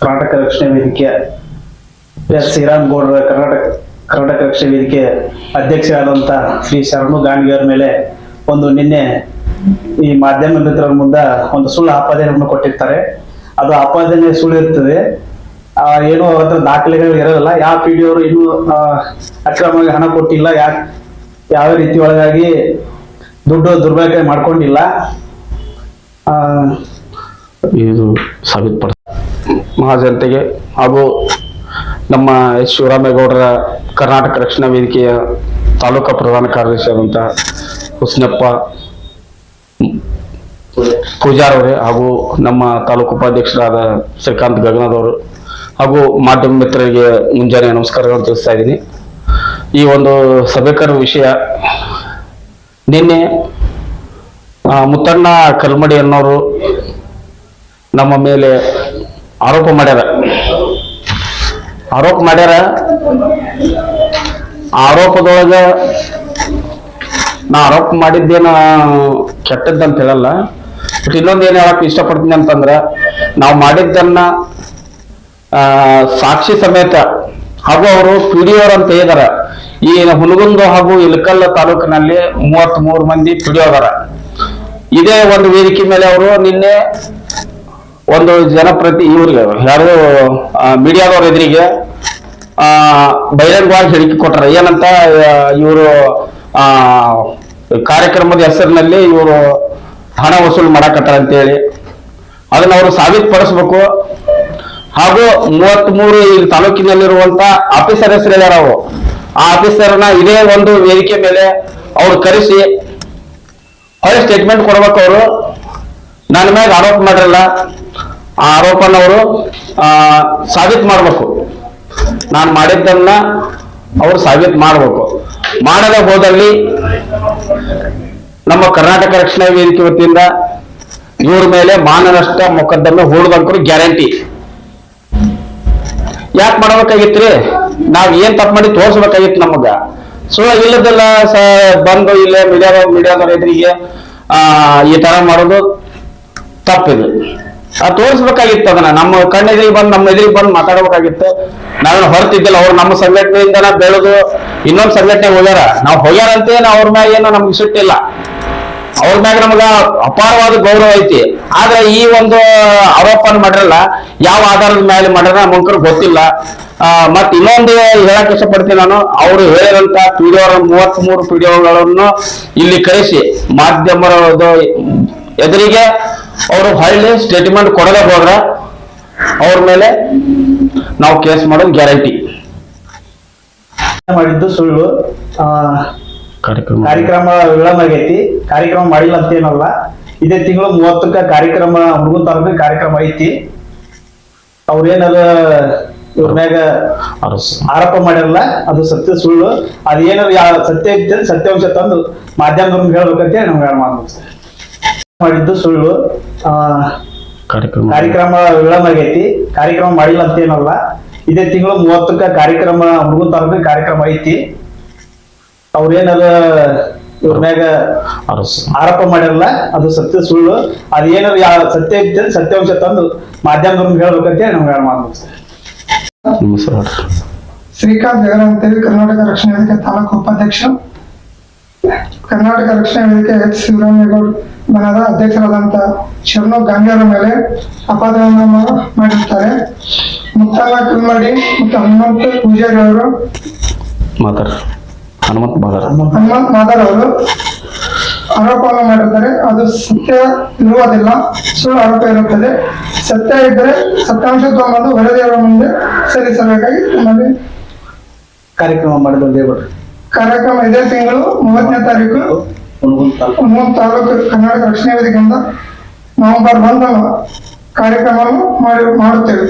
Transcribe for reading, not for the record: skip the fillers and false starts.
ಕರ್ನಾಟಕ ರಕ್ಷಣಾ ವೇದಿಕೆ ಎಸ್ ಶ್ರೀರಾಮಗೌಡರ ಕರ್ನಾಟಕ ರಕ್ಷಣಾ ವೇದಿಕೆ ಅಧ್ಯಕ್ಷರಾದಂಥ ಶ್ರೀ ಶರಣು ಗಾಣಿಗರ ಮೇಲೆ ನಿನ್ನೆ ಈ ಮಾಧ್ಯಮ ಮಿತ್ರರ ಮುಂದೆ ಒಂದು ಸುಳ್ಳು ಆಪಾದನೆಯನ್ನು ಕೊಟ್ಟಿರ್ತಾರೆ. ಅದು ಆಪಾದನೆ ಸುಳ್ಳು ಇರ್ತದೆ. ಏನು ಅವ್ರ ಹತ್ರ ದಾಖಲೆಗಳು ಇರೋದಿಲ್ಲ. ಯಾವ ಪಿಡಿಯವರು ಇನ್ನೂ ಅಕ್ರಮವಾಗಿ ಹಣ ಕೊಟ್ಟಿಲ್ಲ, ಯಾವ ರೀತಿ ಒಳಗಾಗಿ ದುಡ್ಡು ದುರ್ಬಳಕೆ ಮಾಡ್ಕೊಂಡಿಲ್ಲ. ಇದು ಸಾಬೀತುಪಡಿಸ ಮಹಾಜನತೆಗೆ ಹಾಗೂ ನಮ್ಮ ಎಸ್ ಶಿವರಾಮೇಗೌಡರ ಕರ್ನಾಟಕ ರಕ್ಷಣಾ ವೇದಿಕೆಯ ತಾಲೂಕಾ ಪ್ರಧಾನ ಕಾರ್ಯದರ್ಶಿ ಆದಂಥ ಹುಸ್ನಪ್ಪ ಪೂಜಾರ್ ಅವರೇ ಹಾಗೂ ನಮ್ಮ ತಾಲೂಕು ಉಪಾಧ್ಯಕ್ಷರಾದ ಶ್ರೀಕಾಂತ್ ಗಗನದವರು ಹಾಗೂ ಮಾಧ್ಯಮ ಮಿತ್ರರಿಗೆ ಮುಂಜಾನೆ ನಮಸ್ಕಾರಗಳನ್ನು ತಿಳಿಸ್ತಾ ಇದ್ದೀನಿ. ಈ ಒಂದು ಸಭೆಕರ ವಿಷಯ, ನಿನ್ನೆ ಮುತ್ತಣ್ಣ ಕಲ್ಮಡಿ ಅನ್ನೋರು ನಮ್ಮ ಮೇಲೆ ಆರೋಪ ಮಾಡ್ಯಾರ. ಆರೋಪದೊಳಗ ನಾ ಆರೋಪ ಮಾಡಿದ್ದೇನ ಕೆಟ್ಟದ್ದಂತ ಹೇಳಲ್ಲ. ಬಟ್ ಇನ್ನೊಂದು ಏನ್ ಹೇಳಕ್ ಇಷ್ಟಪಡ್ತೀನಿ ಅಂತಂದ್ರ, ನಾವು ಮಾಡಿದ್ದನ್ನ ಸಾಕ್ಷಿ ಸಮೇತ ಹಾಗೂ ಅವರು ಪಿಡಿಒರ್ ಅಂತ ಹೇಳಿದಾರ. ಈ ಹುನಗುಂದ ಹಾಗೂ ಇಲಕಲ್ ತಾಲೂಕಿನಲ್ಲಿ 33 ಮಂದಿ ಪಿಡಿಒ. ಇದೇ ಒಂದು ವೇದಿಕೆ ಮೇಲೆ ಅವರು ನಿನ್ನೆ ಒಂದು ಜನಪ್ರತಿ ಇವ್ರಿಗೆ ಯಾರು ಮೀಡಿಯಾದವ್ರ ಎದುರಿಗೆ ಬಹಿರಂಗವಾಗಿ ಹೇಳಿಕೆ ಕೊಟ್ಟಾರ. ಏನಂತ, ಇವರು ಕಾರ್ಯಕ್ರಮದ ಹೆಸರಿನಲ್ಲಿ ಇವರು ಹಣ ವಸೂಲು ಮಾಡಕತ್ತಾರ ಅಂತೇಳಿ ಅದನ್ನ ಅವರು ಸಾಬೀತುಪಡಿಸ್ಬೇಕು. ಹಾಗೂ 33 ಈ ತಾಲೂಕಿನಲ್ಲಿರುವಂತ ಆಫೀಸರ್ ಹೆಸರು ಹೇಳ್ಯಾರ. ಆ ಆಫೀಸರ್ನ ಇದೇ ಒಂದು ವೇದಿಕೆ ಮೇಲೆ ಅವ್ರು ಕರೆಸಿ ಅವರೇ ಸ್ಟೇಟ್ಮೆಂಟ್ ಕೊಡ್ಬೇಕು. ಅವರು ನನ್ನ ಮೇಲೆ ಆರೋಪ ಮಾಡಿರಲ್ಲ, ಆ ಆರೋಪನ ಅವರು ಸಾಬೀತು ಮಾಡ್ಬೇಕು. ನಾನು ಮಾಡಿದ್ದನ್ನ ಅವರು ಸಾಬೀತು ಮಾಡ್ಬೇಕು. ಮಾಡದೆ ಹೋದಲ್ಲಿ ನಮ್ಮ ಕರ್ನಾಟಕ ರಕ್ಷಣಾ ವೇದಿಕೆ ವತಿಯಿಂದ ಇವ್ರ ಮೇಲೆ ಮಾನನಷ್ಟ ಮೊಕದ್ದಮೆ ಹೂಡದಂಕರು ಗ್ಯಾರಂಟಿ. ಯಾಕೆ ಮಾಡ್ಬೇಕಾಗಿತ್ರಿ? ನಾವ್ ಏನ್ ತಪ್ಪು ಮಾಡಿ ತೋರ್ಸ್ಬೇಕಾಗಿತ್ತು ನಮಗ. ಸೊ ಇಲ್ಲದೆಲ್ಲ ಬಂದು ಇಲ್ಲೇ ಮೀಡಿಯಾದವ್ರ ಎದುರಿಗೆ ಈ ತರ ಮಾಡೋದು ತಪ್ಪಿದು. ತೋರಿಸ್ಬೇಕಾಗಿತ್ತು. ಅದನ್ನ ನಮ್ಮ ಕಣ್ಣೆದುರಿಗೆ ಬಂದು ನಮ್ಮ ಎದುರಿಗೆ ಬಂದು ಮಾತಾಡ್ಬೇಕಾಗಿತ್ತು. ನಾವೇನು ಹೊರತಿದ್ದಿಲ್ಲ. ಅವ್ರು ನಮ್ಮ ಸಂಘಟನೆಯಿಂದ ಬೆಳೆದು ಇನ್ನೊಂದು ಸಂಘಟನೆ ಹೋಗ್ಯಾರ. ನಾವು ಹೋಗ್ಯಾರಂತೇನು ಅವ್ರ ಮ್ಯಾಗ ಏನು ನಮ್ಗೆ ಸಿಟ್ಟಿಲ್ಲ. ಅವ್ರ ಮ್ಯಾಗ ನಮಗ ಅಪಾರವಾದ ಗೌರವ ಐತಿ. ಆದ್ರೆ ಈ ಒಂದು ಆರೋಪನ ಮಾಡಿರಲ್ಲ, ಯಾವ ಆಧಾರದ ಮೇಲೆ ಮಾಡ್ಯಾರ ನಮಗರು ಗೊತ್ತಿಲ್ಲ. ಮತ್ ಇನ್ನೊಂದು ಹೇಳಕ್ ಇಷ್ಟಪಡ್ತೀನಿ ನಾನು, ಅವರು ಹೇಳಿರಂತ ಪಿಡಿಒ 33 ಪಿಡಿಒಗಳನ್ನು ಇಲ್ಲಿ ಕರೆಸಿ ಮಾಧ್ಯಮದ ಎದುರಿಗೆ ಅವರು ಹೊಳ್ಳಿ ಸ್ಟೇಟ್ಮೆಂಟ್ ಕೊಡದೆ ಹೋದ್ರ ಅವ್ರ ಮೇಲೆ ನಾವು ಕೇಸ್ ಮಾಡೋದು ಗ್ಯಾರಂಟಿ. ಮಾಡಿದ್ದು ಸುಳ್ಳು. ಕಾರ್ಯಕ್ರಮ ವಿಳಂಬ ಆಗೈತಿ. ಕಾರ್ಯಕ್ರಮ ಮಾಡಿಲ್ಲ ಅಂತ ಏನಲ್ಲ. ಇದೇ ತಿಂಗಳು 30ಕ್ಕೆ ಕಾರ್ಯಕ್ರಮ ಹುಡುಗನ ತಾಲೂಕು ಕಾರ್ಯಕ್ರಮ ಐತಿ. ಅವ್ರೇನದ ಇವ್ರ ಮ್ಯಾಗ ಆರೋಪ ಮಾಡಿರಲ್ಲ, ಅದು ಸತ್ಯ ಸುಳ್ಳು. ಅದೇನಾದ್ರು ಸತ್ಯ ಐತಿ ಸತ್ಯಾಂಶ ತಂದು ಮಾಧ್ಯಮದವ್ರಿಗೆ ಹೇಳ್ಬೇಕಂತೇಳಿ ನಮ್ಗೆ ಮಾಡಿದ್ದು ಸುಳ್ಳು. ಕಾರ್ಯಕ್ರಮ ವಿಳಂಬ ಆಗೈತಿ. ಕಾರ್ಯಕ್ರಮ ಮಾಡಿಲ್ಲ ಅಂತ ಏನಲ್ಲ. ಇದೇ ತಿಂಗಳು 30ಕ್ಕೆ ಕಾರ್ಯಕ್ರಮ ಹುಡುಗನ ತಾಲೂಕು ಕಾರ್ಯಕ್ರಮ ಐತಿ. ಅವ್ರೇನದ ಇವ್ರ ಮ್ಯಾಗ ಆರೋಪ ಮಾಡಿರಲ್ಲ, ಅದು ಸತ್ಯ ಸುಳ್ಳು. ಅದೇನಾದ್ರು ಸತ್ಯ ಐತಿ ಸತ್ಯಾಂಶ ತಂದು ಮಾಧ್ಯಮದವ್ರಿಗೆ ಹೇಳ್ಬೇಕಂತೇಳಿ ನಮ್ಗೆ ಶ್ರೀಕಾಂತ್ ಗಗನ ಅಂತೇಳಿ ಕರ್ನಾಟಕ ರಕ್ಷಣಾ ವೇದಿಕೆ ತಾಲೂಕು ಉಪಾಧ್ಯಕ್ಷ. ಕರ್ನಾಟಕ ರಕ್ಷಣಾ ವೇದಿಕೆ ಎಚ್ ಶಿವರಾಮೇಗೌಡ ಬಣದ ಅಧ್ಯಕ್ಷರಾದಂತ ಶರಣು ಗಾಂಧಿಯವರ ಮೇಲೆ ಅಪಾದನೆಯನ್ನು ಮಾಡಿರ್ತಾರೆ. ಮುತ್ತಣ್ಣ ಕಲ್ಮಡಿ ಮತ್ತು ಹನುಮಂತ ಪೂಜಾರಿ ಅವರು ಹನುಮಂತ್ ಮಾದಾರ್ ಅವರು ಆರೋಪವನ್ನು ಮಾಡಿರ್ತಾರೆ. ಅದು ಸತ್ಯ ಇರುವುದಿಲ್ಲ, ಸುಳ್ಳು ಆರೋಪ ಇರುತ್ತದೆ. ಸತ್ಯ ಇದ್ದರೆ ಸತ್ಯಾಂಶ ತಗೊಂಡು ವರದಿಯವರ ಮುಂದೆ ಸಲ್ಲಿಸಬೇಕಾಗಿ ನಮ್ಮಲ್ಲಿ ಕಾರ್ಯಕ್ರಮ ಮಾಡಿದ್ರು. ಕಾರ್ಯಕ್ರಮ ಇದೇ ತಿಂಗಳು 30ನೇ ತಾರೀಕು ಹುನಗುಂದ ತಾಲೂಕು ಕರ್ನಾಟಕ ರಕ್ಷಣಾ ವೇದಿಕೆಯಿಂದ ನವೆಂಬರ್ 1 ಕಾರ್ಯಕ್ರಮವನ್ನು ಮಾಡುತ್ತೇವೆ.